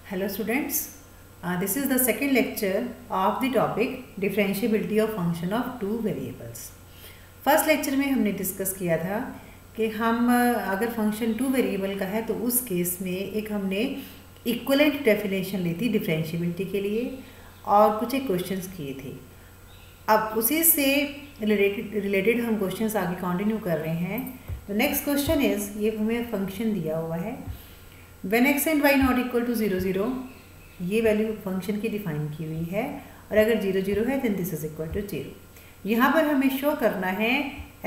Hello students, this is the second lecture of the topic differentiability of function of two variables. First lecture में हमने discuss किया था कि हम अगर फंक्शन टू वेरिएबल का है तो उस केस में एक हमने इक्वलेंट डेफिनेशन ली थी डिफरेंशिएबिलिटी के लिए और कुछ एक क्वेश्चंस किए थे। अब उसी से रिलेटेड हम क्वेश्चंस आगे कंटिन्यू कर रहे हैं। तो नेक्स्ट क्वेश्चन इज, ये हमें फंक्शन दिया हुआ है when x and y not equal to 0 0, ये वैल्यू फंक्शन की डिफाइन की हुई है और अगर 0 0 है then this is equal to 0। यहाँ पर हमें शो करना है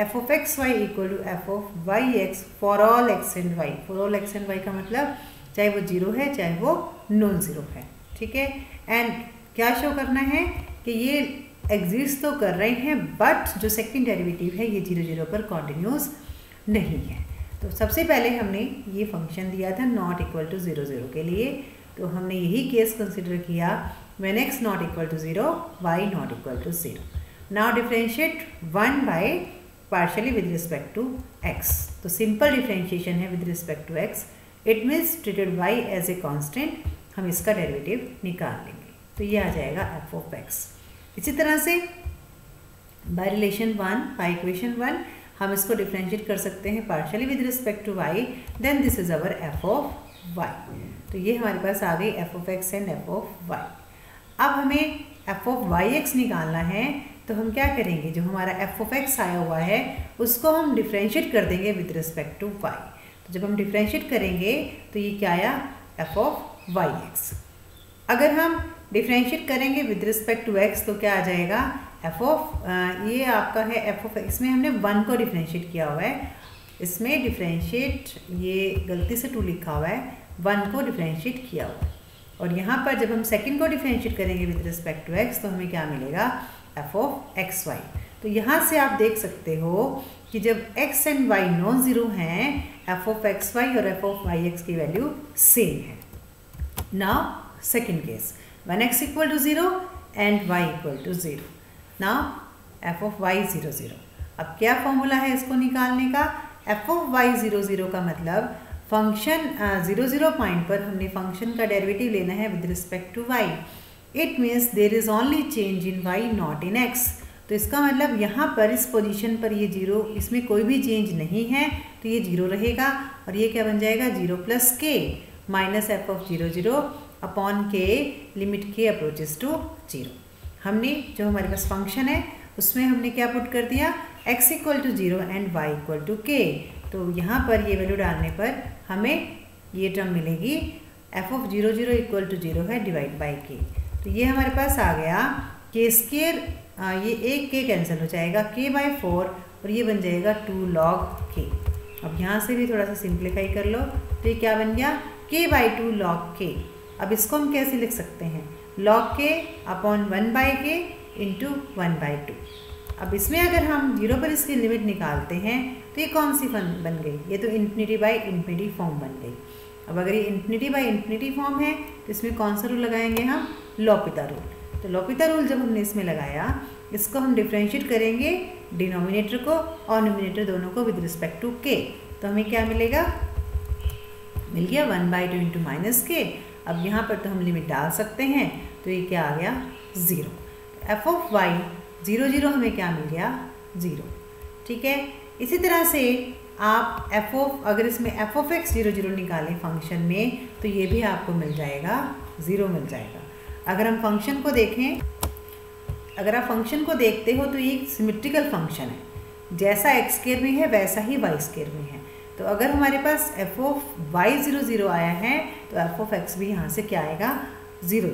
f of x y equal to f of y x for all x and y। for all x and y का मतलब चाहे वो 0 है चाहे वो नॉन ज़ीरो है, ठीक है। एंड क्या शो करना है कि ये एग्जिस्ट तो कर रहे हैं बट जो सेकंड डेरिवेटिव है ये 0 0 पर कॉन्टिन्यूस नहीं है। तो सबसे पहले हमने ये फंक्शन दिया था नॉट इक्वल टू 0 0 के लिए, तो हमने यही केस कंसिडर किया when x not equal to 0 y not equal to 0। Now differentiate 1 by partially with respect to x। तो सिंपल डिफरेंशिएशन है with respect to x, it means treated y as a constant, हम इसका derivative निकाल लेंगे तो ये आ जाएगा f of x। इसी तरह से बाय रिलेशन 1 बाय इक्वेशन 1 हम इसको डिफरेंशिएट कर सकते हैं partially with respect to y, then this is our f of y। तो ये हमारे पास आ गई f of x and f of y। अब हमें f ऑफ yx निकालना है तो हम क्या करेंगे, जो हमारा f ऑफ x आया हुआ है उसको हम डिफरेंशिएट कर देंगे विद रिस्पेक्ट टू y। तो जब हम डिफरेंशिएट करेंगे तो ये क्या आया, f ऑफ yx। अगर हम डिफरेंशिएट करेंगे विद रिस्पेक्ट टू x तो क्या आ जाएगा, f ऑफ ये आपका है f ऑफ, इसमें हमने 1 को डिफरेंशिएट किया हुआ है, इसमें डिफरेंशिएट ये गलती से 2 लिखा हुआ है, 1 को डिफरेंशिएट किया हुआ है। और यहाँ पर जब हम सेकंड को डिफरेंशिएट करेंगे विद रिस्पेक्ट टू x तो हमें क्या मिलेगा, f ऑफ xy। तो यहाँ से आप देख सकते हो कि जब x and y non zero हैं f ऑफ xy और f ऑफ yx की वैल्यू सेम है। Now second case, when x equal to 0 and y equal to 0, now f of y 0 0। अब क्या फॉर्मूला है इसको निकालने का, f of y 0 0 का मतलब फंक्शन 0 0 पॉइंट पर हमने फंक्शन का डेरिवेटिव लेना है with respect to y। It means there is only change in y not in x। तो इसका मतलब यहाँ पर इस पोजीशन पर ये 0, इसमें कोई भी चेंज नहीं है तो ये 0 रहेगा और ये क्या बन जाएगा, 0 plus k minus f of 0 0 upon के लिमिट के अप्रोचेस टू 0। हमने जो हमारे पास फंक्शन है उसमें हमने क्या पुट कर दिया, x equal to 0 and y equal to k। तो यहाँ पर ये वैल्यू डालने पर हमें ये टर्म मिलेगी f ऑफ 0 0 इक्वल टू 0 है डिवाइड बाई k। तो ये हमारे पास आ गया k स्क्वायर, ये एक k कैंसिल हो जाएगा, k बाई 4 और ये बन जाएगा 2 log k। अब यहाँ से भी थोड़ा सा सिंप्लीफाई कर लो तो ये क्या बन गया, k बाई 2 log k। अब इसको हम कैसे लिख सकते हैं, log k अपॉन 1 बाई के इंटू 1 बाई 2। अब इसमें अगर हम 0 पर इसकी लिमिट निकालते हैं तो ये कौन सी फॉर्म बन गई, ये तो इन्फिनिटी बाई इन्फिनिटी फॉर्म बन गई। अब अगर ये इन्फिनिटी बाई इन्फिनिटी फॉर्म है तो इसमें कौन सा रूल लगाएंगे हम, लॉपिता रूल। तो लॉपिता रूल जब हमने इसमें लगाया, इसको हम डिफ्रेंशिएट करेंगे डिनोमिनेटर को और न्यूमिनेटर दोनों को विद रिस्पेक्ट टू k। तो हमें क्या मिलेगा, मिल गया 1 बाई 2 इंटू माइनस के। अब यहाँ पर तो हम लिमिट डाल सकते हैं तो ये क्या आ गया, 0। f ऑफ y 0 0 हमें क्या मिल गया, 0, ठीक है। इसी तरह से आप f ऑफ, अगर इसमें f ऑफ x 0 0 निकालें फंक्शन में तो ये भी आपको मिल जाएगा, 0 मिल जाएगा। अगर हम फंक्शन को देखें, अगर आप फंक्शन को देखते हो तो ये एक सिमेट्रिकल फंक्शन है, जैसा x स्क्वायर में है वैसा ही y स्क्वायर में है। तो अगर हमारे पास f ऑफ y 0 0 आया है तो f ऑफ x भी यहाँ से क्या आएगा, 0।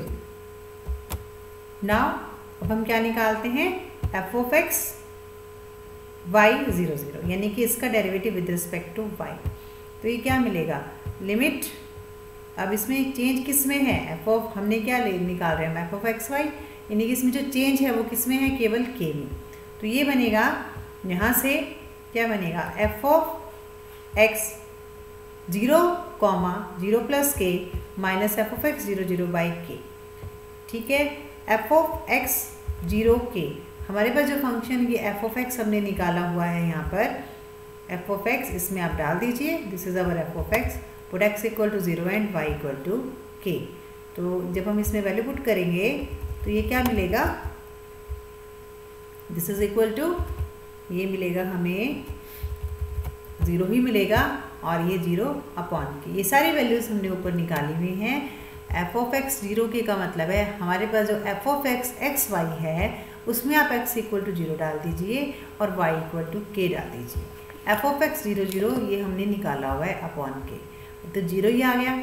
नाउ अब हम क्या निकालते हैं, f ऑफ x y 0 0, यानी कि इसका derivative with respect to y। तो ये क्या मिलेगा, लिमिट, अब इसमें चेंज किस में है, f ऑफ, हमने क्या निकाल रहे हैं f ऑफ x y, यानी कि इसमें जो चेंज है वो किस में है, केवल k में। तो ये बनेगा, यहाँ से क्या बनेगा, f of x 0 0 plus k minus f of x 0 0 by k, ठीक है। f ऑफ x 0 k, हमारे पास जो फंक्शन ये f ऑफ x हमने निकाला हुआ है, यहाँ पर f ऑफ x इसमें आप डाल दीजिए, this is our f of x, put x equal to 0 and y equal to k। तो जब हम इसमें वैल्यू पुट करेंगे तो ये क्या मिलेगा, दिस इज इक्वल टू, ये मिलेगा हमें 0 ही मिलेगा और ये 0 अपॉन के। ये सारी वैल्यूज़ हमने ऊपर निकाली हुई हैं। एफ ऑफ एक्स 0 के का मतलब है हमारे पास जो f of x x y है उसमें आप x इक्वल टू 0 डाल दीजिए और y इक्वल टू k डाल दीजिए। एफ ऑफ एक्स 0 0 ये हमने निकाला हुआ है अपॉन के, तो 0 ही आ गया।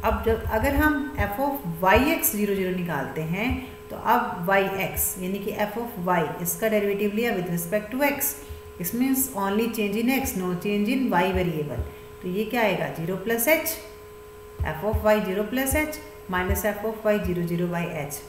अब जब अगर हम एफ ऑफ वाई एक्स 0 0 निकालते हैं तो अब वाई एक्स यानी कि एफ ऑफ वाई इसका डेरिवेटिव लिया विद रिस्पेक्ट टू एक्स, इस means only change in x no change in y variable. तो ये क्या आएगा 0 plus h, f of y 0 plus h minus F of y 0 0 by h.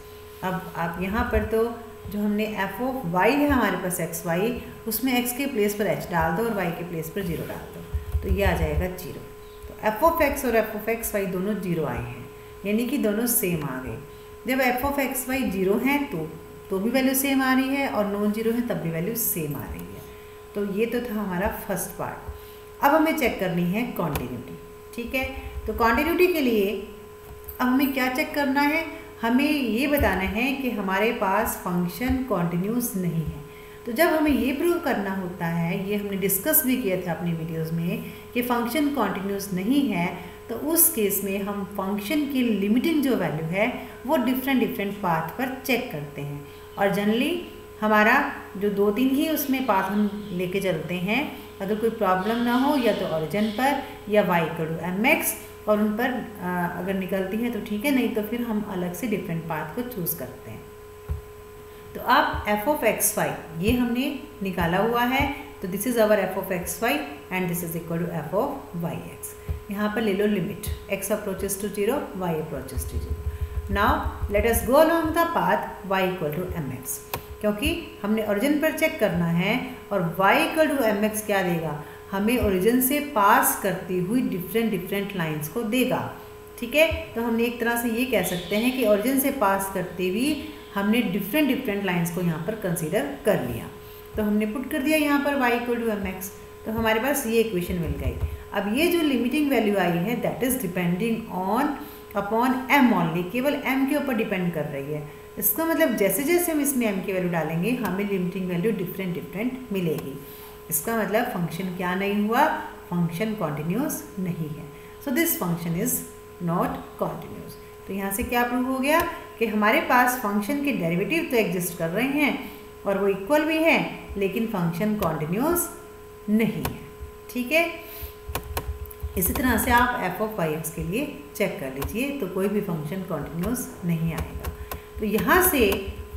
अब आप यहाँ पर तो जो हमने एफ ऑफ वाई है हमारे पास एक्स वाई, उसमें एक्स के प्लेस पर एच डाल दो और वाई के प्लेस पर 0 डाल दो, तो ये आ जाएगा 0। तो एफ ऑफ एक्स और एफ ऑफ एक्स वाई दोनों 0 आए हैं, यानी कि दोनों सेम आ गए। जब एफ ऑफ एक्स वाई 0 है तो भी वैल्यू सेम आ रही है, और नॉन 0 है तब भी वैल्यू सेम आ रही है। तो ये तो था हमारा फर्स्ट पार्ट। अब हमें चेक करनी है कॉन्टिन्यूटी, ठीक है। तो कॉन्टिन्यूटी के लिए अब हमें क्या चेक करना है, हमें ये बताना है कि हमारे पास फंक्शन कॉन्टिन्यूस नहीं है। तो जब हमें ये प्रूव करना होता है, ये हमने डिस्कस भी किया था अपनी वीडियोस में कि फंक्शन कॉन्टिन्यूस नहीं है, तो उस केस में हम फंक्शन की लिमिटिंग जो वैल्यू है वो डिफरेंट पाथ पर चेक करते हैं। और जनरली हमारा जो 2-3 ही उसमें पाथ हम लेके चलते हैं। अगर कोई प्रॉब्लम ना हो या तो ओरिजिन पर या y इक्वल टू mx, और उन पर अगर निकलती है तो ठीक है, नहीं तो फिर हम अलग से डिफरेंट पाथ को चूज़ करते हैं। तो अब एफ ऑफ एक्स वाई ये हमने निकाला हुआ है, तो this is our f of x y and this is equal to f of y x. यहाँ पर ले लो limit x approaches to 0, y approaches to 0। Now let us go along the path y equal to mx, क्योंकि हमने origin पर check करना है और y इक्वल टू mx क्या देगा, हमें ओरिजिन से पास करती हुई डिफरेंट लाइंस को देगा, ठीक है। तो हमने एक तरह से ये कह सकते हैं कि ओरिजिन से पास करती हुई हमने डिफरेंट लाइंस को यहाँ पर कंसीडर कर लिया। तो हमने पुट कर दिया यहाँ पर y इक्वल टू mx, तो हमारे पास ये इक्वेशन मिल गई। अब ये जो लिमिटिंग वैल्यू आई है that is depending on upon m only, केवल m के ऊपर डिपेंड कर रही है। इसका मतलब जैसे जैसे हम इसमें m की वैल्यू डालेंगे हमें लिमिटिंग वैल्यू डिफरेंट मिलेगी। इसका मतलब फंक्शन क्या नहीं हुआ, फंक्शन कॉन्टिन्यूस नहीं है। So this function is not continuous. तो यहाँ से क्या प्रूव हो गया कि हमारे पास फंक्शन के डेरिवेटिव तो एग्जिस्ट कर रहे हैं और वो इक्वल भी है, लेकिन फंक्शन कॉन्टिन्यूस नहीं है, ठीक है। इसी तरह से आप एफ ऑफ वाई एक्स के लिए चेक कर लीजिए, तो कोई भी फंक्शन कॉन्टिन्यूस नहीं आएगा। तो यहाँ से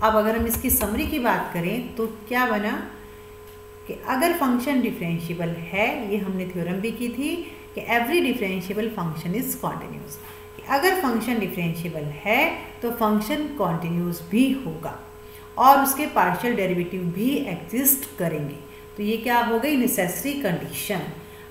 अब अगर हम इसकी समरी की बात करें तो क्या बना कि अगर फंक्शन डिफरेंशिएबल है, ये हमने थ्योरम भी की थी कि every differentiable function is continuous. अगर फंक्शन डिफरेंशिएबल है तो फंक्शन कॉन्टिन्यूस भी होगा और उसके पार्शियल डेरिवेटिव भी एग्जिस्ट करेंगे। तो ये क्या हो गई, नेसेसरी कंडीशन।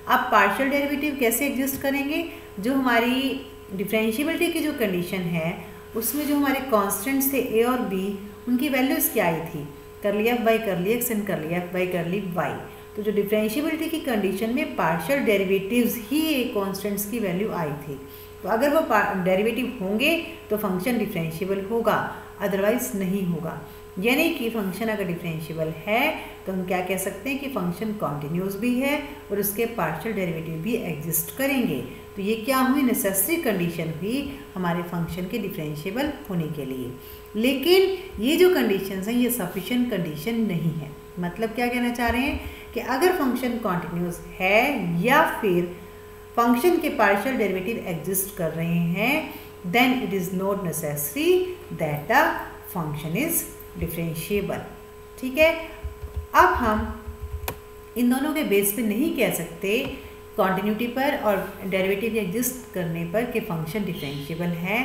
अब पार्शियल डेरिवेटिव कैसे एग्जिस्ट करेंगे, जो हमारी डिफरेंशिएबिलिटी की जो कंडीशन है उसमें जो हमारे कांस्टेंट्स थे a और b, उनकी वैल्यूज़ क्या आई थी, curly f by curly x and curly f by curly y. तो जो डिफरेंशिएबिलिटी की कंडीशन में पार्शियल डेरिवेटिव्स ही कांस्टेंट्स की वैल्यू आई थी, तो अगर वो डेरिवेटिव होंगे तो फंक्शन डिफरेंशिएबल होगा, अदरवाइज नहीं होगा। यानी कि फंक्शन अगर डिफरेंशिएबल है तो हम क्या कह सकते हैं कि फंक्शन कॉन्टिन्यूस भी है और उसके पार्शियल डेरिवेटिव भी एग्जिस्ट करेंगे। तो ये क्या हुई, नेसेसरी कंडीशन हुई हमारे फंक्शन के डिफरेंशिएबल होने के लिए। लेकिन ये जो कंडीशंस हैं ये सफिशिएंट कंडीशन नहीं है। मतलब क्या कहना चाह रहे हैं कि अगर फंक्शन कॉन्टिन्यूस है या फिर फंक्शन के पार्शियल डेरिवेटिव एग्जिस्ट कर रहे हैं, then it is not necessary that the function is differentiable, ठीक है। अब हम इन दोनों के बेस पे नहीं कह सकते कॉन्टिन्यूटी पर और डेरिवेटिव एग्जिस्ट करने पर कि फंक्शन डिफरेंशिएबल है।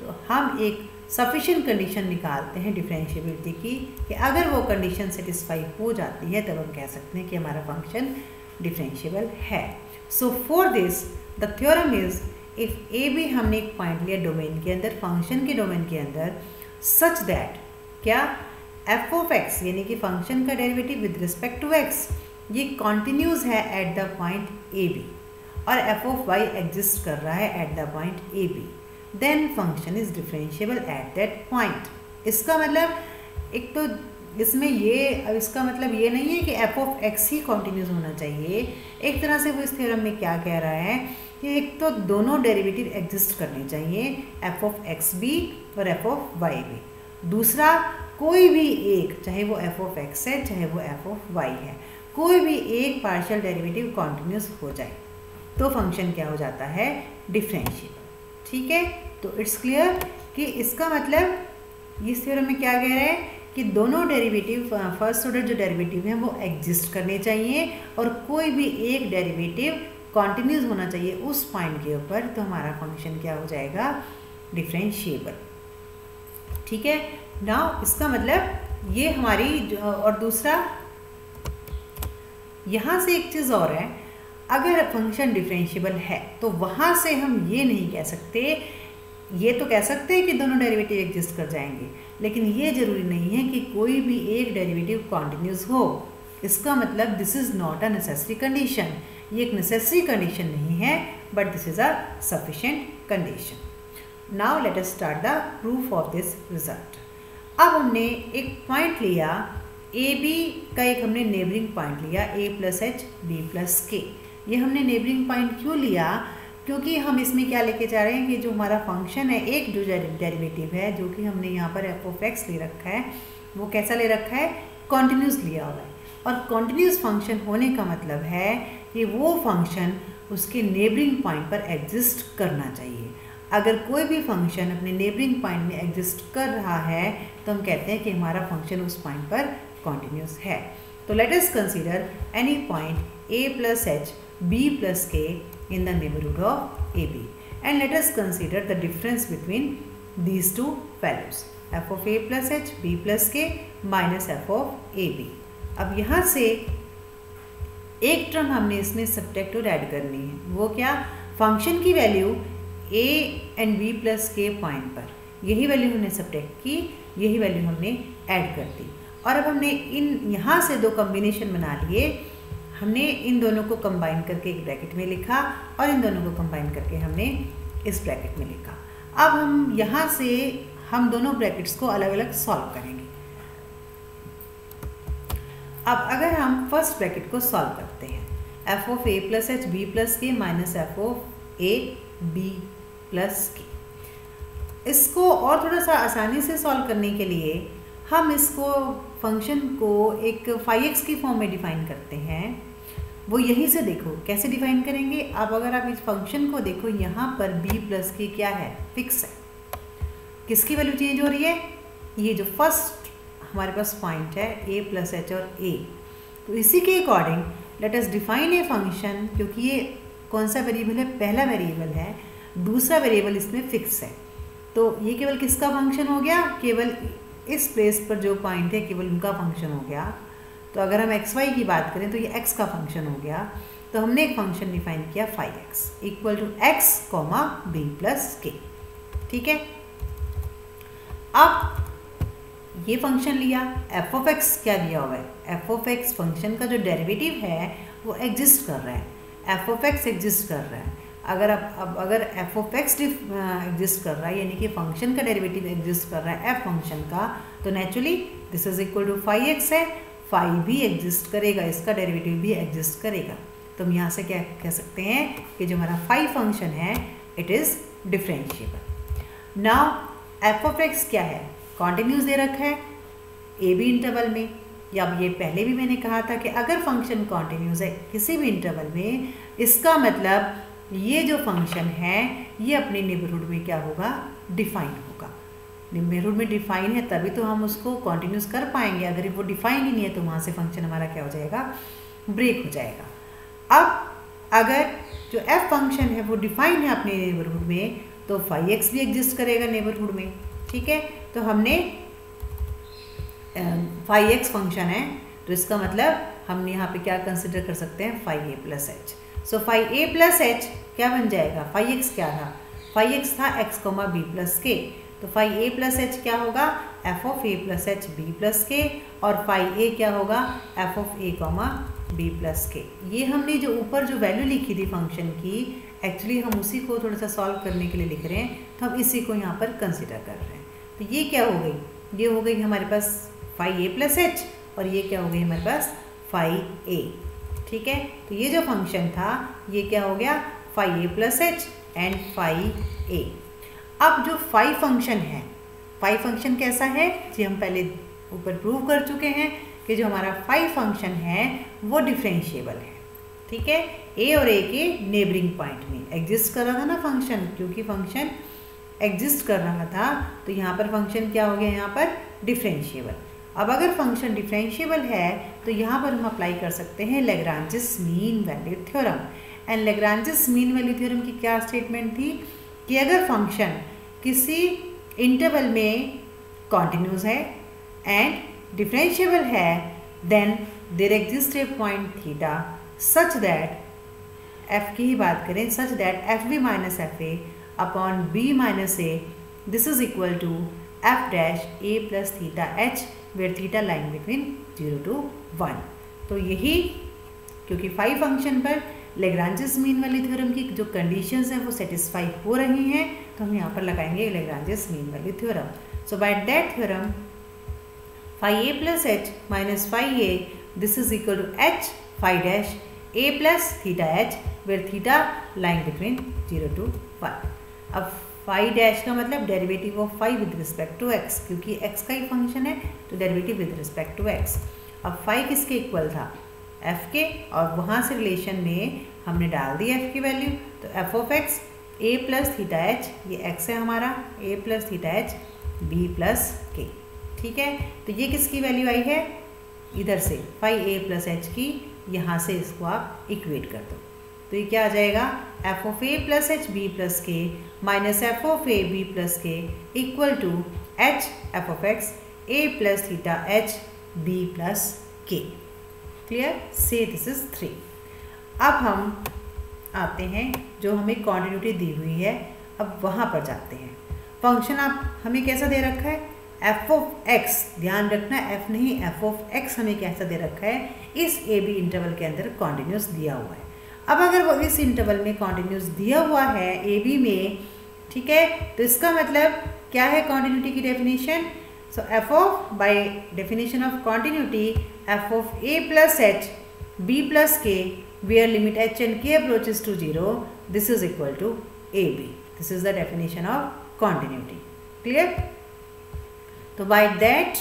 तो हम एक सफिशिएंट कंडीशन निकालते हैं डिफरेंशिएबिलिटी की कि अगर वो कंडीशन सेटिस्फाई हो जाती है तब हम कह सकते हैं कि हमारा फंक्शन डिफरेंशिएबल है। So for this the theorem is if a b हमने एक पॉइंट लिया डोमेन के अंदर, फंक्शन के डोमेन के अंदर, सच दैट क्या एफ ऑफ एक्स यानी कि फंक्शन का derivative with respect to x ये कॉन्टिन्यूस है at the point a b और एफ ऑफ वाई एग्जिस्ट कर रहा है at the point a b. Then function is differentiable at that point. इसका मतलब एक तो इसमें ये, अब इसका मतलब ये नहीं है कि f of x he continuous होना चाहिए। एक तरह से वो इस थ्योरम में क्या कह रहा है कि एक तो दोनों डेरिवेटिव एग्जिस्ट करने चाहिए, एफ ऑफ एक्स भी और एफ ऑफ वाई भी। दूसरा, कोई भी एक, चाहे वो एफ ऑफ एक्स है चाहे वो एफ ऑफ वाई है, कोई भी एक पार्शियल डेरिवेटिव कॉन्टिन्यूस हो जाए तो फंक्शन क्या हो जाता है, डिफरेंशिएबल। ठीक है, तो इट्स क्लियर कि इसका मतलब इस थ्योरम में क्या कह रहे हैं कि दोनों डेरिवेटिव, फर्स्ट ऑर्डर जो डेरिवेटिव हैं वो एग्जिस्ट करने चाहिए और कोई भी एक डेरिवेटिव कॉन्टिन्यूस होना चाहिए उस पॉइंट के ऊपर, तो हमारा फंक्शन क्या हो जाएगा, डिफरेंशिएबल। ठीक है, नाउ इसका मतलब ये हमारी, और दूसरा यहाँ से एक चीज़ और है, अगर फंक्शन डिफरेंशिएबल है तो वहाँ से हम ये नहीं कह सकते, ये तो कह सकते हैं कि दोनों डेरिवेटिव एग्जिस्ट कर जाएंगे, लेकिन ये ज़रूरी नहीं है कि कोई भी एक डेरिवेटिव कॉन्टिन्यूस हो। इसका मतलब this is not a necessary condition, ये एक नेसेसरी कंडीशन नहीं है, but this is a sufficient condition. Now let us start the proof of this result. अब हमने एक पॉइंट लिया ए बी का, एक हमने नेबरिंग पॉइंट लिया a plus h b plus k. ये हमने नेबरिंग पॉइंट क्यों लिया, क्योंकि हम इसमें क्या लेके जा रहे हैं कि जो हमारा फंक्शन है, एक जो डेरिवेटिव है जो कि हमने यहाँ पर एफ ऑफ एक्स ले रखा है, वो कैसा ले रखा है, कॉन्टिन्यूस लिया हुआ है। और कॉन्टिन्यूस फंक्शन होने का मतलब है कि वो फंक्शन उसके नेबरिंग पॉइंट पर एग्जिस्ट करना चाहिए। अगर कोई भी फंक्शन अपने नेबरिंग पॉइंट में एग्जिस्ट कर रहा है तो हम कहते हैं कि हमारा फंक्शन उस पॉइंट पर कॉन्टिन्यूस है। तो let us consider any point a plus H b plus के in the neighborhood of AB, and let us consider the difference between these two values, f of a plus h b plus k minus f of ab। अब यहाँ से एक term हमने इसमें subtract और add करनी है, वो क्या, फंक्शन की value a and b plus के पॉइंट पर, यही वैल्यू हमने सब्ट्रैक्ट की, यही वैल्यू हमने ऐड कर दी। और अब हमने इन यहाँ से दो कॉम्बिनेशन बना लिए, हमने इन दोनों को कंबाइन करके एक ब्रैकेट में लिखा और इन दोनों को कंबाइन करके हमने इस ब्रैकेट में लिखा। अब हम यहाँ से हम दोनों ब्रैकेट्स को अलग अलग सॉल्व करेंगे। अब अगर हम फर्स्ट ब्रैकेट को सॉल्व करते हैं, f of a plus h b plus k minus F of a b plus k, इसको और थोड़ा सा आसानी से सॉल्व करने के लिए हम इसको फंक्शन को एक फाई एक्स की फॉर्म में डिफाइन करते हैं। वो यहीं से देखो कैसे डिफाइन करेंगे। अब अगर आप इस फंक्शन को देखो, यहाँ पर b प्लस के क्या है, फिक्स है। किसकी वैल्यू चेंज हो रही है, ये जो फर्स्ट हमारे पास पॉइंट है a प्लस एच और a, तो इसी के according let us define a function, क्योंकि ये कौन सा वेरिएबल है, पहला वेरिएबल है, दूसरा वेरिएबल इसमें फिक्स है, तो ये केवल किसका फंक्शन हो गया, केवल इस प्लेस पर जो पॉइंट है केवल उनका फंक्शन हो गया। तो अगर हम एक्स वाई की बात करें तो ये x का फंक्शन हो गया। तो हमने एक फंक्शन डिफाइन किया phi x equal to x comma b plus k. ठीक है, अब ये फंक्शन लिया, एफ ऑफ एक्स क्या दिया हुआ है, एफ ऑफ एक्स फंक्शन का जो डेरिवेटिव है वो एग्जिस्ट कर रहा है, एफ ऑफ एक्स एग्जिस्ट कर रहा है। अगर एफ ऑफ एक्स एग्जिस्ट कर रहा है, यानी कि फंक्शन का डेरिवेटिव एग्जिस्ट कर रहा है एफ फंक्शन का, तो naturally this is equal to phi x है, फाई भी एग्जिस्ट करेगा, इसका डेरिवेटिव भी एग्जिस्ट करेगा। तो हम यहाँ से क्या कह सकते हैं कि जो हमारा फाई फंक्शन है it is differentiable. Now F of x क्या है, कॉन्टिन्यूस दे रखा है ए बी इंटरवल में, या ये पहले भी मैंने कहा था कि अगर फंक्शन कॉन्टिन्यूस है किसी भी इंटरवल में, इसका मतलब ये जो फंक्शन है ये अपने नेबरहुड में क्या होगा, डिफाइन होगा। नेबरहुड में डिफाइन है तभी तो हम उसको कॉन्टिन्यूस कर पाएंगे, अगर वो डिफाइन ही नहीं है तो वहाँ से फंक्शन हमारा क्या हो जाएगा, ब्रेक हो जाएगा। अब अगर जो एफ फंक्शन है वो डिफाइन है अपने नेबरहुड में, तो फाई एक्स भी एग्जिस्ट करेगा नेबरहुड में। ठीक है, तो हमने फाई एक्स फंक्शन है, तो इसका मतलब हम यहाँ पे क्या कंसिडर कर सकते हैं, phi a plus h. So phi a plus h क्या बन जाएगा, फाई एक्स क्या था, फाई एक्स था x comma b plus k, तो फाई ए प्लस एच क्या होगा, f of a plus h b plus k, और फाई ए क्या होगा, f of a comma b plus k. ये हमने जो ऊपर जो वैल्यू लिखी थी फंक्शन की एक्चुअली हम उसी को थोड़ा सा सॉल्व करने के लिए लिख रहे हैं, तो हम इसी को यहाँ पर कंसिडर कर रहे हैं। तो ये क्या हो गई, ये हो गई हमारे पास phi a प्लस एच, और ये क्या हो गई हमारे पास phi a। ठीक है, तो ये जो फंक्शन था ये क्या हो गया phi a plus H and phi a। अब जो phi फंक्शन है, phi फंक्शन कैसा है जी, हम पहले ऊपर प्रूव कर चुके हैं कि जो हमारा phi फंक्शन है वो डिफरेंशिएबल है। ठीक है, a और a के नेबरिंग पॉइंट में एग्जिस्ट कर रहा था ना फंक्शन, क्योंकि फंक्शन एग्जिस्ट कर रहा था तो यहाँ पर फंक्शन क्या हो गया, यहाँ पर डिफरेंशिएबल। अब अगर फंक्शन डिफरेंशिएबल है तो यहाँ पर हम अप्लाई कर सकते हैं Lagrange's mean value theorem. And Lagrange's mean value theorem की क्या स्टेटमेंट थी कि अगर फंक्शन किसी इंटरवल में कॉन्टिन्यूस है एंड डिफरेंशिएबल है, then there exist a point theta such that, f की ही बात करें, such that f b minus f a upon b minus a this is equal to f dash a plus theta h where theta line between 0 to 1। तो यही क्योंकि phi function पर Lagrange's mean value theorem की जो conditions हैं वो satisfy हो रही हैं, तो हम यहाँ पर लगाएंगे Lagrange's mean value theorem. So by that theorem phi a plus h minus phi a this is equal to h phi dash a plus theta h where theta lying between 0 to 1। अब phi dash का मतलब derivative of phi with respect to x, क्योंकि x का ही function है तो derivative with respect to x। अब phi किसके इक्वल था, f के, और वहाँ से रिलेशन में हमने डाल दी f की वैल्यू, तो f of x a plus theta h, ये x है हमारा, a plus theta h b plus k। ठीक है, तो ये किसकी वैल्यू आई है, इधर से phi a प्लस h की, यहाँ से इसको आप इक्वेट कर दो, तो ये क्या आ जाएगा f of a plus h b plus k minus F of a b plus k equal to h f of x a plus theta h b plus k. Clear, say this is 3। अब हम आते हैं जो हमें continuity दी हुई है, अब वहाँ पर जाते हैं। फंक्शन आप हमें कैसा दे रखा है, f ऑफ x, ध्यान रखना f नहीं, f ऑफ x हमें कैसा दे रखा है, इस a b इंटरवल के अंदर कॉन्टिन्यूस दिया हुआ है। अब अगर वो इस इंटरवल में कॉन्टिन्यूस दिया हुआ है a b में, ठीक है, तो इसका मतलब क्या है कॉन्टिन्यूटी की definition, so f of, by definition of continuity, f of a plus h b plus k where limit h and k approaches to 0 this is equal to ab। this is the definition of continuity। clear, तो by that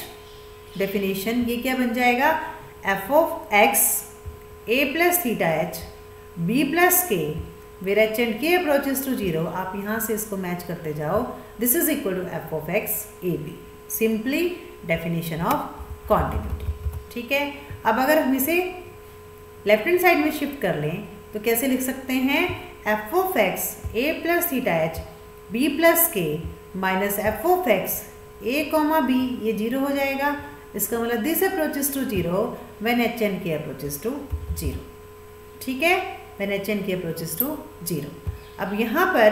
definition ये क्या बन जाएगा, f of x a plus theta h b plus k where h and k approaches to 0, आप यहाँ से इसको match करते जाओ, this is equal to f of x a b, simply definition of continuity. ठीक है, अब अगर हम इसे लेफ्ट हैंड साइड में शिफ्ट कर लें तो कैसे लिख सकते हैं, f of x a plus theta h b plus k minus f of x a comma b, ये 0 हो जाएगा, इसका मतलब this approaches to 0 when h and k approaches to 0। ठीक है, when h and k approaches to 0। अब यहाँ पर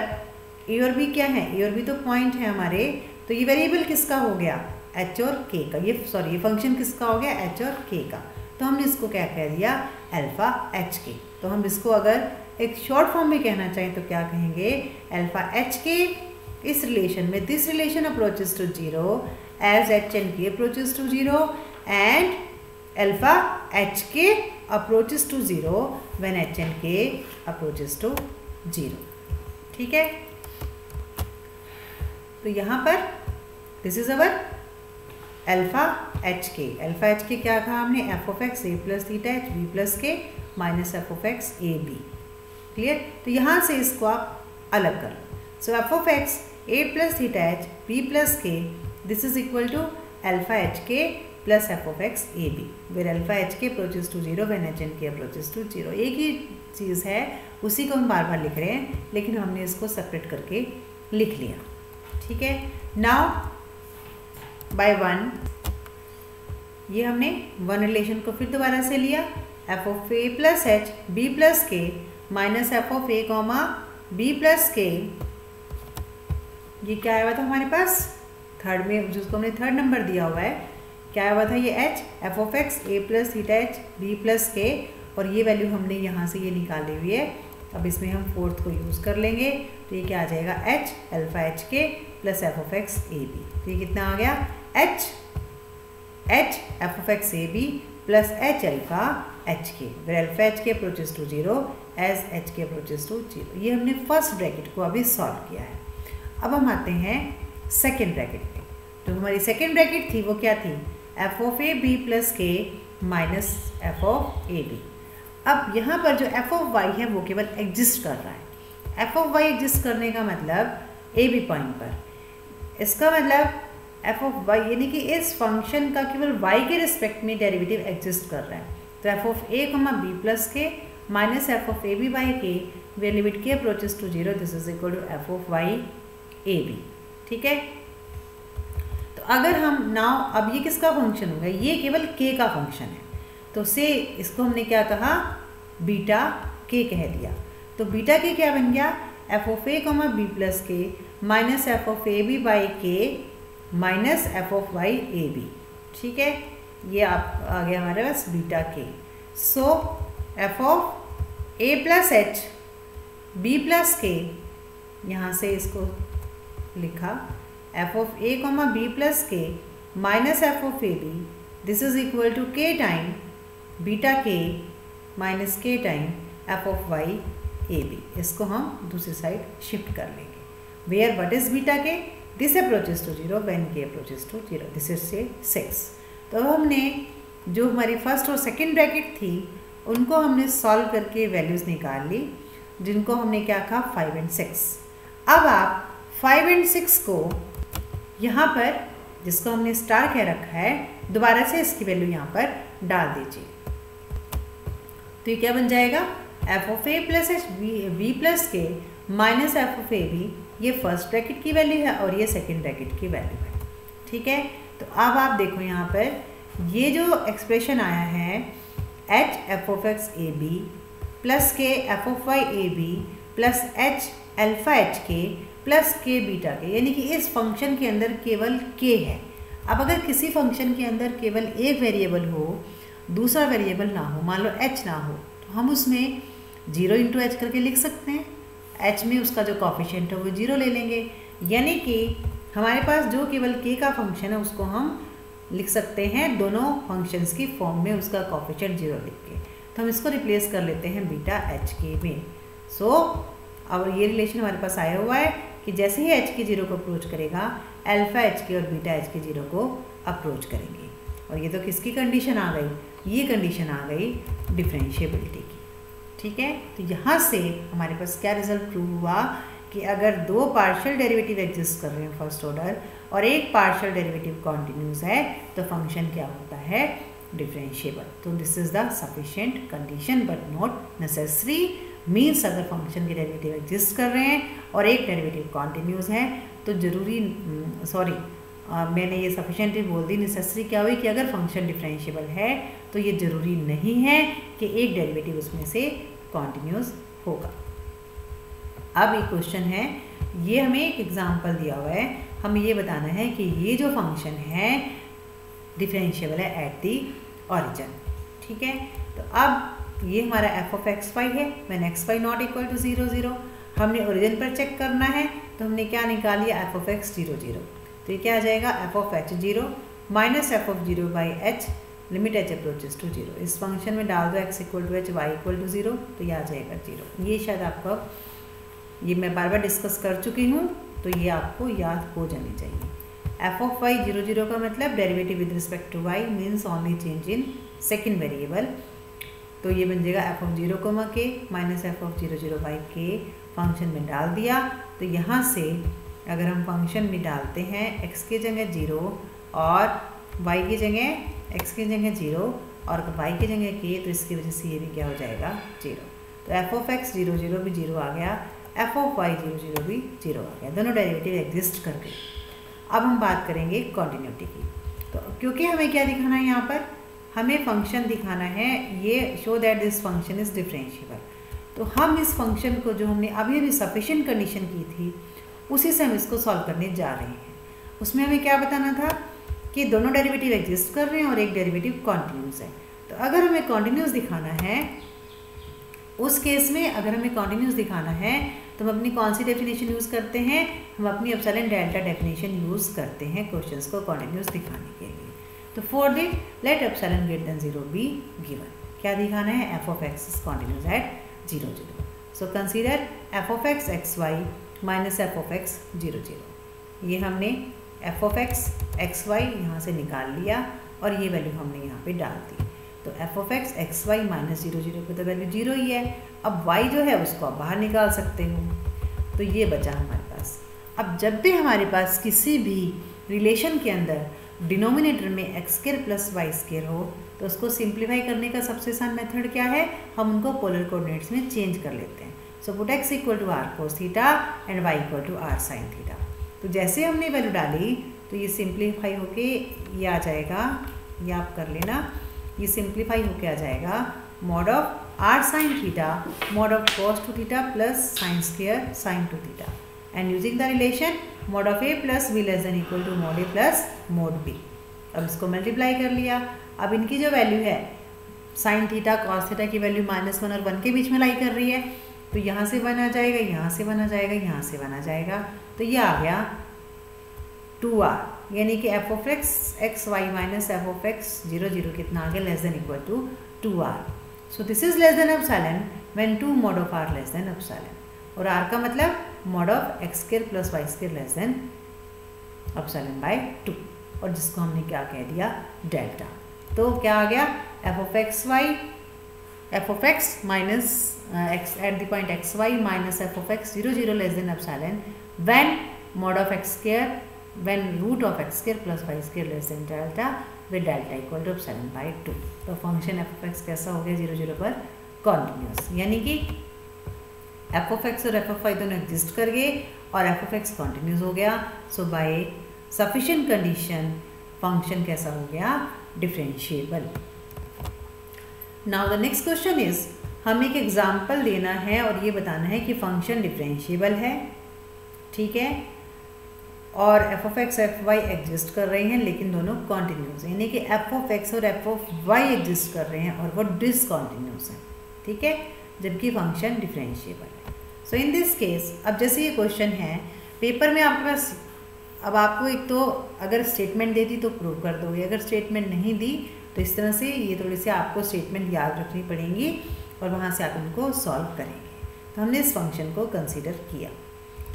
a और b क्या है, a और b तो पॉइंट है हमारे, तो ये वेरिएबल किसका हो गया, h और k का, ये सॉरी ये फंक्शन किसका हो गया, h और k का, तो हमने इसको क्या कह दिया, अल्फा एच के। तो हम इसको अगर एक शॉर्ट फॉर्म में कहना चाहें तो क्या कहेंगे, अल्फा एच के इस रिलेशन में, this relation approaches to 0 as h and k approaches to 0 and alpha h k approaches to 0 when h and k approaches to 0। ठीक है, तो यहाँ पर this is our alpha h k. Alpha h k क्या कहा हमने, f of x a plus theta h b plus k minus F of x a b. Clear, तो यहाँ से इसको आप अलग कर लो, so f of x a plus theta h b plus k this is equal to alpha h k plus f of x a b where alpha h k approaches to 0 when h and k approaches to 0। एक ही चीज़ है, उसी को हम बार बार लिख रहे हैं, लेकिन हमने इसको सेपरेट करके लिख लिया। ठीक है, नाउ बाय वन, ये हमने वन रिलेशन को फिर दोबारा से लिया, f of a plus h b plus k minus F of a comma b plus k, ये क्या आया हुआ था हमारे पास थर्ड में, जिसको हमने थर्ड नंबर दिया हुआ है, क्या आया हुआ था ये h, f of x a plus theta h b plus k, और ये वैल्यू हमने यहाँ से ये निकाली हुई है अब इसमें हम फोर्थ को यूज़ कर लेंगे, तो ये क्या आ जाएगा, h alpha h k plus f of x a b. तो ये कितना आ गया, h f of x a b plus h alpha h k, where alpha h k approaches to 0 as h k approaches to 0। ये हमने first bracket को अभी solve किया है। अब हम आते हैं सेकेंड ब्रैकेट पे। तो हमारी सेकेंड ब्रैकेट थी वो क्या थी, f of a b plus k minus F of a b. अब यहाँ पर जो एफ ऑफ वाई है वो केवल एग्जिस्ट कर रहा है। एफ ऑफ वाई एग्जिस्ट करने का मतलब ए बी पॉइंट पर, इसका मतलब एफ ऑफ वाई यानी कि इस फंक्शन का केवल वाई के रिस्पेक्ट में डेरिवेटिव एग्जिस्ट कर रहा है। तो F of a comma b plus k minus F of a b by k where limit k approaches to 0, this is equal to f of y a b. ठीक है, तो अगर हम नाउ अब ये किसका फंक्शन होगा, ये केवल के का फंक्शन है। तो से इसको हमने क्या कहा, बीटा के कह दिया। तो बीटा के क्या बन गया, f of a comma b plus k minus F of a b by k minus F of y a b. ठीक है, ये आप आ गया हमारे पास beta k. So f of a plus h b plus k, यहाँ से इसको लिखा f of a comma b plus k minus F of a b, this is equal to k time beta k minus k time f of y a b. इसको हम दूसरी side shift कर लेंगे। Where what is beta k, this approaches to 0 when k approaches to 0, this is say 6। तो हमने जो हमारी first और सेकंड ब्रैकेट थी उनको हमने सॉल्व करके वैल्यूज़ निकाल ली, जिनको हमने क्या कहा 5 और 6। अब आप 5 और 6 को यहाँ पर जिसको हमने स्टार कह रखा है दोबारा से इसकी वैल्यू यहाँ पर डाल दीजिए। तो ये क्या बन जाएगा, f of a plus h b plus k minus F of a b, ये फर्स्ट ब्रैकेट की वैल्यू है और ये सेकंड ब्रैकेट की वैल्यू है। ठीक है, तो अब आप देखो यहाँ पर ये जो एक्सप्रेशन आया है h f of x a b plus k f of y a b plus h alpha h k plus k beta k, यानी कि इस फंक्शन के अंदर केवल के है। अब अगर किसी फंक्शन के अंदर केवल एक वेरिएबल हो, दूसरा वेरिएबल ना हो, मान लो एच ना हो, तो हम उसमें 0 इंटू एच करके लिख सकते हैं। एच में उसका जो कॉफिशिएंट है वो 0 ले लेंगे, यानी कि हमारे पास जो केवल के का फंक्शन है उसको हम लिख सकते हैं दोनों फंक्शंस की फॉर्म में, उसका कॉफिशिएंट 0 लिख के। तो हम इसको रिप्लेस कर लेते हैं बीटा एच के में। सो अब ये रिलेशन हमारे पास आया हुआ है कि जैसे ही एच के 0 को अप्रोच करेगा अल्फा एच के और बीटा एच के 0 को अप्रोच करेंगे। और ये तो किसकी कंडीशन आ गई, ये कंडीशन आ गई डिफरेंशिएबिलिटी की। ठीक है, तो यहाँ से हमारे पास क्या रिजल्ट प्रूव हुआ कि अगर दो पार्शियल डेरिवेटिव एग्जिस्ट कर रहे हैं फर्स्ट ऑर्डर और एक पार्शियल डेरिवेटिव कॉन्टिन्यूस है तो फंक्शन क्या होता है, डिफरेंशिएबल। तो this is the sufficient condition but not necessary. Means अगर फंक्शन के डेरिवेटिव एग्जिस्ट कर रहे हैं और एक डेरिवेटिव कॉन्टिन्यूस है तो जरूरी मैंने ये सफिशिएंटली बोल दी, नेसेसरी क्या हुई कि अगर फंक्शन डिफरेंशिएबल है तो ये ज़रूरी नहीं है कि एक डेरिवेटिव उसमें से कॉन्टिन्यूस होगा। अब ये क्वेश्चन है, ये हमें एक एग्जांपल दिया हुआ है, हमें ये बताना है कि ये जो फंक्शन है डिफरेंशिएबल है एट दी ओरिजिन। ठीक है, तो अब ये हमारा एफ ऑफ एक्स वाई है, when x y not equal to 0 0, हमने ओरिजिन पर चेक करना है तो हमने क्या निकाल लिया, एफ ऑफ एक्स 0 0। तो ये क्या आ जाएगा, f of h 0 minus F of 0 by h limit h approaches to 0। इस फंक्शन में डाल दो x equal to h y equal to 0, तो ये आ जाएगा 0। ये शायद आपको, ये मैं बार बार डिस्कस कर चुकी हूँ तो ये आपको याद हो जानी चाहिए। एफ ऑफ वाई 0 0 का मतलब derivative with respect to y means only change in second variable. तो ये बन जाएगा f of 0 comma k minus F of 0 0 by k, function में डाल दिया। तो यहाँ से अगर हम फंक्शन में डालते हैं x की जगह 0 और y की जगह x की जगह 0 और y की जगह k, तो इसकी वजह से ये भी क्या हो जाएगा 0। तो एफ ऑफ एक्स 0 0 भी 0 आ गया, एफ ऑफ वाई 0 0 भी 0 आ गया, दोनों डेरिवेटिव एग्जिस्ट कर गए। अब हम बात करेंगे कॉन्टिन्यूटी की। तो क्योंकि हमें क्या दिखाना है, यहाँ पर हमें फंक्शन दिखाना है, ये show that this function is differentiable. तो हम इस फंक्शन को जो हमने अभी अभी सफिशिएंट कंडीशन की थी उसी से हम इसको सॉल्व करने जा रहे हैं। उसमें हमें क्या बताना था कि दोनों डेरिवेटिव एग्जिस्ट कर रहे हैं और एक डेरिवेटिव कॉन्टिन्यूस है। तो अगर हमें कॉन्टिन्यूस दिखाना है उस केस में अगर हमें कॉन्टिन्यूस दिखाना है तो हम अपनी कौन सी डेफिनेशन यूज़ करते हैं, हम अपनी एप्सिलॉन डेल्टा डेफिनेशन यूज़ करते हैं क्वेश्चंस को कॉन्टिन्यूस दिखाने के लिए। तो for the let epsilon greater than 0 be given, क्या दिखाना है, f of x is continuous at 0 0। So consider f of x x y minus F of x 0 0। ये हमने f of x x y यहाँ से निकाल लिया और ये वैल्यू हमने यहाँ पे डाल दी। तो F of x x y minus 0 0 पे तो वैल्यू 0 ही है। अब y जो है उसको आप बाहर निकाल सकते हो, तो ये बचा हमारे पास। अब जब भी हमारे पास किसी भी रिलेशन के अंदर डिनोमिनेटर में x square plus y square हो तो उसको सिंप्लीफाई करने का सबसे आसान मेथड क्या है, हम उनको पोलर कोऑर्डिनेट्स में चेंज कर लेते हैं। So put x equal to r cos theta and y equal to r sine theta. तो जैसे हमने वैल्यू डाली तो ये सिंप्लीफाई होके ये आ जाएगा, ये आप कर लेना, ये सिंप्लीफाई होके आ जाएगा mod of r sine theta mod of cos two theta plus sine square sine two theta and using the relation mod of a plus b less than equal to mod a plus mod b. अब इसको multiply कर लिया। अब इनकी जो value है sine theta cos theta की value -1 और 1 के बीच में लाई कर रही है, तो यहाँ से 1 आ जाएगा, यहाँ से 1 आ जाएगा, यहाँ से 1 आ जाएगा, तो ये आ गया 2r, यानी कि f of x x y minus F of x 0 0 कितना आ गया, less than equal to 2r। So this is less than epsilon when 2 mod of r less than epsilon, और r का मतलब mod of x square plus y square less than epsilon by 2, और जिसको हमने क्या कह दिया, डेल्टा। तो क्या आ गया, f of x y f of x minus x at the point x y minus F of x 0 0 less than epsilon when mod of x square when root of x square plus y square less than delta with delta equal to epsilon by 2। तो function F of x कैसा हो गया, 0 0 पर continuous, यानी कि f of x और f of Y दोनों exist कर गए और एफ ऑफ एक्स कॉन्टिन्यूस हो गया। सो बाय सफिशिएंट कंडीशन फंक्शन कैसा हो गया, differentiable. Now the next question is, हमें एक एग्जाम्पल देना है और ये बताना है कि फंक्शन डिफरेंशिएबल है, ठीक है, और f of x f y exist कर रहे हैं लेकिन दोनों कॉन्टिन्यूस, यानी कि एफ ऑफ एक्स और एफ ऑफ वाई एग्जिस्ट कर रहे हैं और वो डिसकॉन्टिन्यूस हैं, ठीक है, जबकि फंक्शन डिफरेंशिएबल है। सो इन दिस केस, अब जैसे ये क्वेश्चन है पेपर में आपके पास, अब आपको एक तो अगर स्टेटमेंट दे दी तो प्रूव कर दोगे, अगर स्टेटमेंट नहीं दी तो इस तरह से ये थोड़ी सी आपको स्टेटमेंट याद रखनी पड़ेंगी और वहाँ से आप उनको सॉल्व करेंगे। तो हमने इस फंक्शन को कंसिडर किया,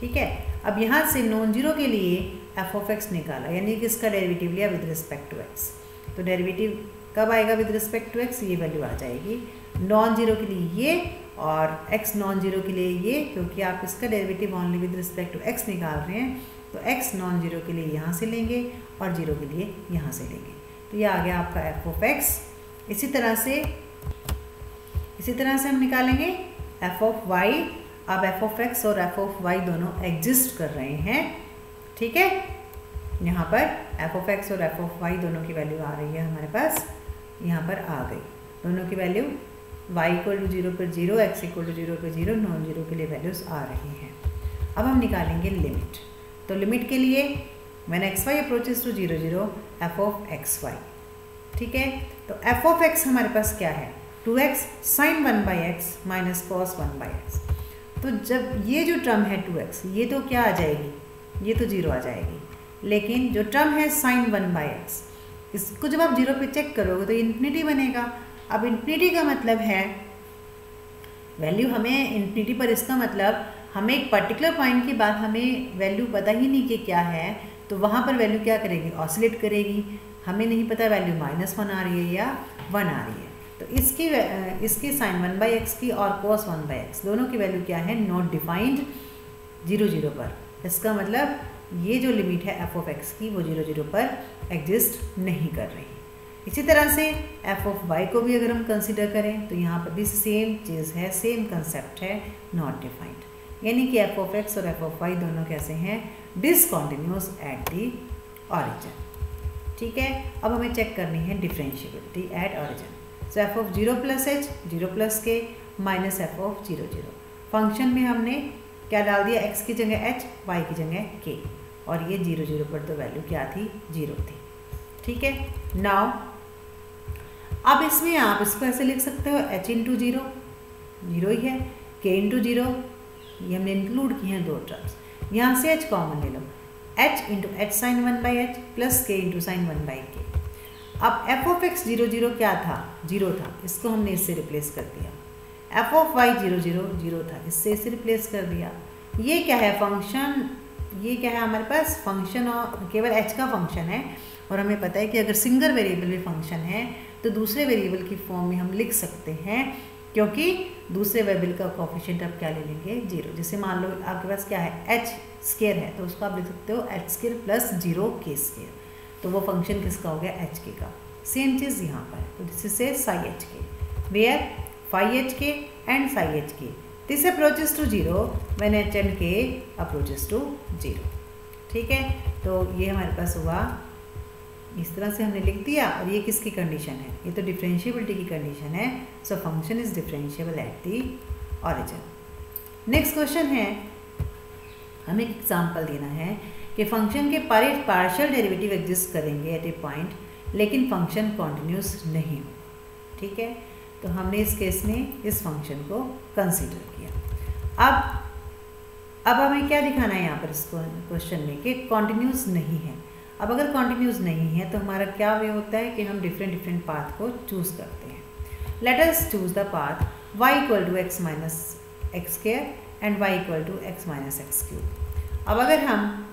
ठीक है। अब यहाँ से नॉन जीरो के लिए एफ ऑफ एक्स निकाला, यानी कि इसका डेरिवेटिव लिया विद रिस्पेक्ट टू एक्स। तो डेरिवेटिव कब आएगा विद रिस्पेक्ट टू एक्स, ये वैल्यू आ जाएगी नॉन जीरो के लिए ये और एक्स नॉन जीरो के लिए ये, क्योंकि आप इसका derivative only with respect to x निकाल रहे हैं, तो एक्स नॉन जीरो के लिए यहाँ से लेंगे और जीरो के लिए यहाँ से लेंगे। तो ये आ गया आपका एफ ऑफ एक्स। इसी तरह से हम निकालेंगे एफ ऑफ वाई। अब एफ ऑफ एक्स और एफ ऑफ वाई दोनों एग्जिस्ट कर रहे हैं, ठीक है। यहाँ पर एफ ऑफ एक्स और एफ ऑफ वाई दोनों की वैल्यू आ रही है हमारे पास, यहाँ पर आ गई दोनों की वैल्यू, वाई इक्वल टू 0 पर 0, एक्स इक्वल टू 0 पर 0, नॉन जीरो के लिए वैल्यूज़ आ रही हैं। अब हम निकालेंगे लिमिट। तो लिमिट के लिए when x y approaches to 0 0 f of x y, ठीक है। तो एफ ऑफ एक्स हमारे पास क्या है, 2x sine 1 by x minus cos 1 by x. तो जब ये जो टर्म है 2x, ये तो क्या आ जाएगी, ये तो 0 आ जाएगी, लेकिन जो टर्म है साइन 1 बाई एक्स, इसको जब आप 0 पे चेक करोगे तो इन्फिनिटी बनेगा। अब इन्फिनिटी का मतलब है वैल्यू हमें इन्फिनिटी पर, इसका मतलब हमें एक पर्टिकुलर पॉइंट के बाद हमें वैल्यू पता ही नहीं कि क्या है, तो वहाँ पर वैल्यू क्या करेगी, ऑसिलेट करेगी। हमें नहीं पता वैल्यू -1 आ रही है या 1 आ रही है। तो इसकी साइन 1 बाई एक्स की और कॉस 1 बाई एक्स दोनों की वैल्यू क्या है, नॉट डिफाइंड 0 0 पर। इसका मतलब ये जो लिमिट है एफ ऑफ एक्स की वो 0 0 पर एग्जिस्ट नहीं कर रही। इसी तरह से एफ ऑफ वाई को भी अगर हम कंसिडर करें तो यहाँ पर भी सेम चीज़ है, सेम कंसेप्ट है, नॉट डिफाइंड, यानी कि एफ ऑफ एक्स और एफ ऑफ वाई दोनों कैसे हैं, डिसकॉन्टिन्यूस एट दी ऑरिजिन, ठीक है। अब हमें चेक करनी है differentiability at origin. So f of 0 plus h 0 plus k minus F of 0 0। Function में हमने क्या डाल दिया, x की जगह h, y की जगह k, और ये 0 0 पर तो वैल्यू क्या थी, 0 थी, ठीक है। नाउ अब इसमें आप इसको ऐसे लिख सकते हो h इंटू 0 जीरो ही है, के इंटू जीरो, ये हमने इंक्लूड किए हैं दो टर्म्स। यहाँ से h कॉमन ले लो, h into h sine 1/h plus k into sine 1/k। अब एफ ऑफ एक्स 0 0 क्या था, 0 था, इसको हमने इससे रिप्लेस कर दिया। एफ ऑफ वाई 0 0 0 था, इससे इसे रिप्लेस कर दिया। ये क्या है, फंक्शन, ये क्या है हमारे पास, फंक्शन और केवल h का फंक्शन है। और हमें पता है कि अगर सिंगल वेरिएबल में फंक्शन है तो दूसरे वेरिएबल की फॉर्म में हम लिख सकते हैं, क्योंकि दूसरे वेरिएबल का कोफिशिएंट आप क्या ले लेंगे, 0। जैसे मान लो आपके पास क्या है, h स्क्वायर है, तो उसको आप लिख सकते हो h square plus 0k square, तो वो फंक्शन किसका हो गया, एच के का। सेम चीज़ यहाँ पर, तो दिस इज से psi h k, where phi h k and psi h k, this approaches to 0 when h and k approaches to 0। ठीक है, तो ये हमारे पास हुआ, इस तरह से हमने लिख दिया। और ये किसकी कंडीशन है, ये तो डिफरेंशिएबिलिटी की कंडीशन है। So function is differentiable at the origin. Next question है, हमें एक एग्जाम्पल देना है कि फंक्शन के पार्शियल डेरिवेटिव एग्जिस्ट करेंगे एट ए पॉइंट, लेकिन फंक्शन कॉन्टिन्यूस नहीं हो। ठीक है, तो हमने इस केस में इस फंक्शन को कंसीडर किया। अब हमें क्या दिखाना है यहाँ पर इस क्वेश्चन में कि कॉन्टिन्यूस नहीं है। अब अगर कॉन्टिन्यूस नहीं है तो हमारा क्या वे होता है कि हम डिफरेंट पाथ को चूज़ करते हैं। Let us choose the path y equal to x minus x square and y equal to x minus x cube. अब अगर हम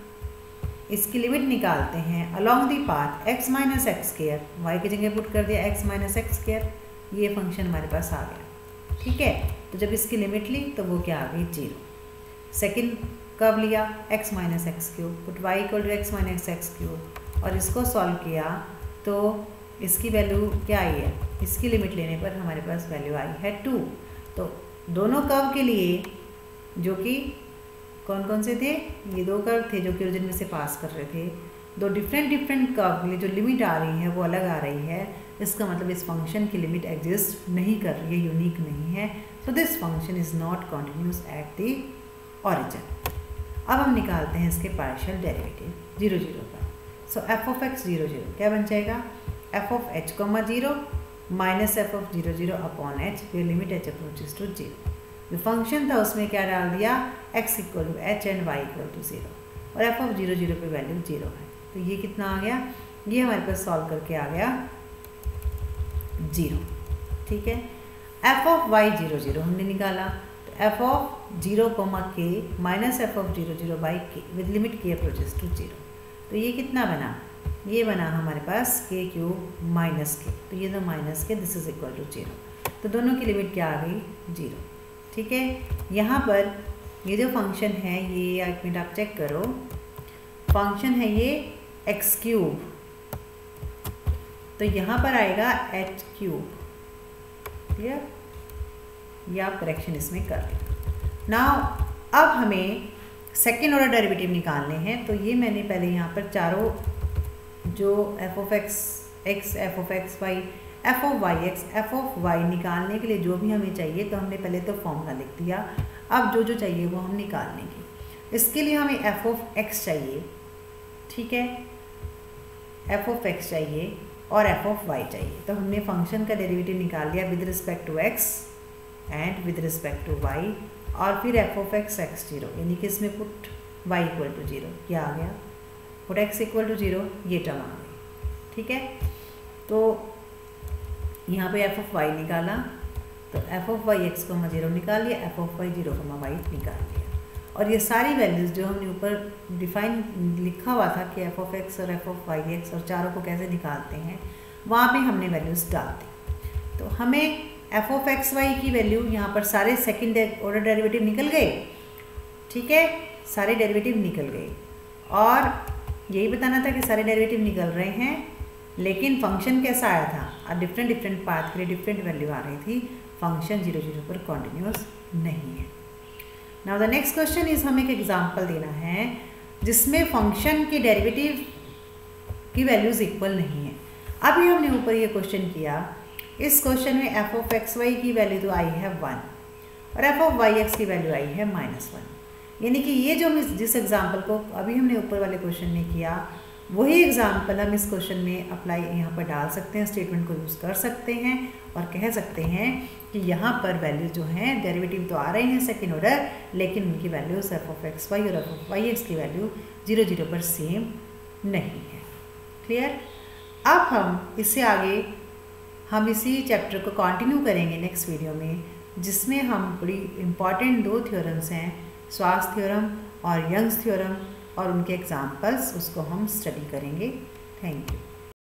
इसकी लिमिट निकालते हैं along the path x minus x square, y की जगह पुट कर दिया x माइनस एक्स स्क्वायर, ये फंक्शन हमारे पास आ गया। ठीक है, तो जब इसकी लिमिट ली तो वो क्या आ गई, 0। सेकेंड कब लिया, x minus x cube, put y equal to x minus x cube, और इसको सॉल्व किया तो इसकी वैल्यू क्या आई है, इसकी लिमिट लेने पर हमारे पास वैल्यू आई है 2। तो दोनों कर्व के लिए, जो कि कौन कौन से थे, ये दो कर्व थे जो कि ओरिजिन में से पास कर रहे थे, दो डिफरेंट कर्व के लिए जो लिमिट आ रही है वो अलग आ रही है। इसका मतलब इस फंक्शन की लिमिट एग्जिस्ट नहीं कर रही है, यूनिक नहीं है। So this function is not continuous at the origin. अब हम निकालते हैं इसके पार्शियल डेरिवेटिव 0 0 पर। सो एफ ऑफ एक्स 0 0 क्या बन जाएगा, f of h comma 0 minus F of 0 0 upon h, फिर लिमिट एच अप्रोचेस टू 0। जो फंक्शन था उसमें क्या डाल दिया, x equal to h and y equal to 0, और एफ ऑफ 0 0 पे वैल्यू 0 है। तो ये कितना आ गया, ये हमारे पास सॉल्व करके आ गया 0। ठीक है, एफ ऑफ y 0 0 हमने निकाला, तो F of 0 k minus F of 0 0 by k with limit k approaches to 0। तो ये कितना बना, ये बना हमारे पास k क्यूब माइनस के, तो ये तो माइनस के, दिस इज इक्वल टू 0। तो दोनों की लिमिट क्या आ गई, 0। ठीक है, यहाँ पर ये जो फंक्शन है, ये एक मिनट आप चेक करो, फंक्शन है ये एक्स क्यूब, तो यहाँ पर आएगा एच क्यूब। क्लियर, ये आप करेक्शन इसमें कर लें। नाउ अब हमें सेकेंड ऑर्डर डेरिवेटिव निकालने हैं, तो ये मैंने पहले यहाँ पर चारों जो f of x x, f of x y, f of y x, f of y निकालने के लिए जो भी हमें चाहिए तो हमने पहले तो फॉर्मूला लिख दिया। अब जो जो चाहिए वो हम निकाल लेंगे। इसके लिए हमें एफ ऑफ एक्स चाहिए, ठीक है, एफ ऑफ एक्स चाहिए और एफ ऑफ वाई चाहिए। तो हमने फंक्शन का डेरिवेटिव निकाल लिया with respect to x and with respect to y, और फिर एफ ऑफ एक्स एक्स 0, यानी कि इसमें पुट वाई इक्वल टू 0, क्या आ गया, पुट एक्स इक्वल टू 0, ये टर्म आ गई। ठीक है, तो यहाँ पे एफ ऑफ वाई निकाला, तो एफ ऑफ वाई एक्स को 0 निकाल लिया, एफ ऑफ वाई 0 वाई निकाल लिया, और ये सारी वैल्यूज़ जो हमने ऊपर डिफाइन लिखा हुआ था कि एफ ऑफ एक्स और एफ ऑफ वाई एक्स और चारों को कैसे निकालते हैं, वहाँ पे हमने वैल्यूज़ डाल दी। तो हमें एफ ऑफ एक्स वाई की वैल्यू यहाँ पर सारे सेकेंड ऑर्डर डेरिवेटिव निकल गए। ठीक है, सारे डेरिवेटिव निकल गए, और यही बताना था कि सारे डेरिवेटिव निकल रहे हैं, लेकिन फंक्शन कैसा आया था, डिफरेंट पाथ के लिए डिफरेंट वैल्यू आ रही थी। फंक्शन 0 0 पर कॉन्टिन्यूस नहीं है। Now the next question is, हमें एक एग्जांपल देना है जिसमें फंक्शन के डेरिवेटिव की वैल्यूज इक्वल नहीं है। अभी हमने ऊपर ये क्वेश्चन किया, इस क्वेश्चन में एफ ऑफ एक्स वाई की वैल्यू तो आई है 1 और एफ ऑफ वाई एक्स की वैल्यू आई है -1, यानी कि ये जो जिस एग्जाम्पल को अभी हमने ऊपर वाले क्वेश्चन में किया, वही एग्जाम्पल हम इस क्वेश्चन में अप्लाई यहाँ पर डाल सकते हैं, स्टेटमेंट को यूज़ कर सकते हैं और कह सकते हैं कि यहाँ पर वैल्यूज जो हैं डेरिवेटिव तो आ रहे हैं सेकेंड ऑर्डर, लेकिन उनकी values f of x y और एफ ऑफ वाई एक्स की वैल्यू 0 0 पर सेम नहीं है। क्लियर। अब हम इससे आगे हम इसी चैप्टर को कंटिन्यू करेंगे नेक्स्ट वीडियो में, जिसमें हम बड़ी इम्पॉर्टेंट 2 थ्योरम्स हैं, स्वार्ट्ज थ्योरम और यंग्स थ्योरम, और उनके एग्जाम्पल्स उसको हम स्टडी करेंगे। Thank you.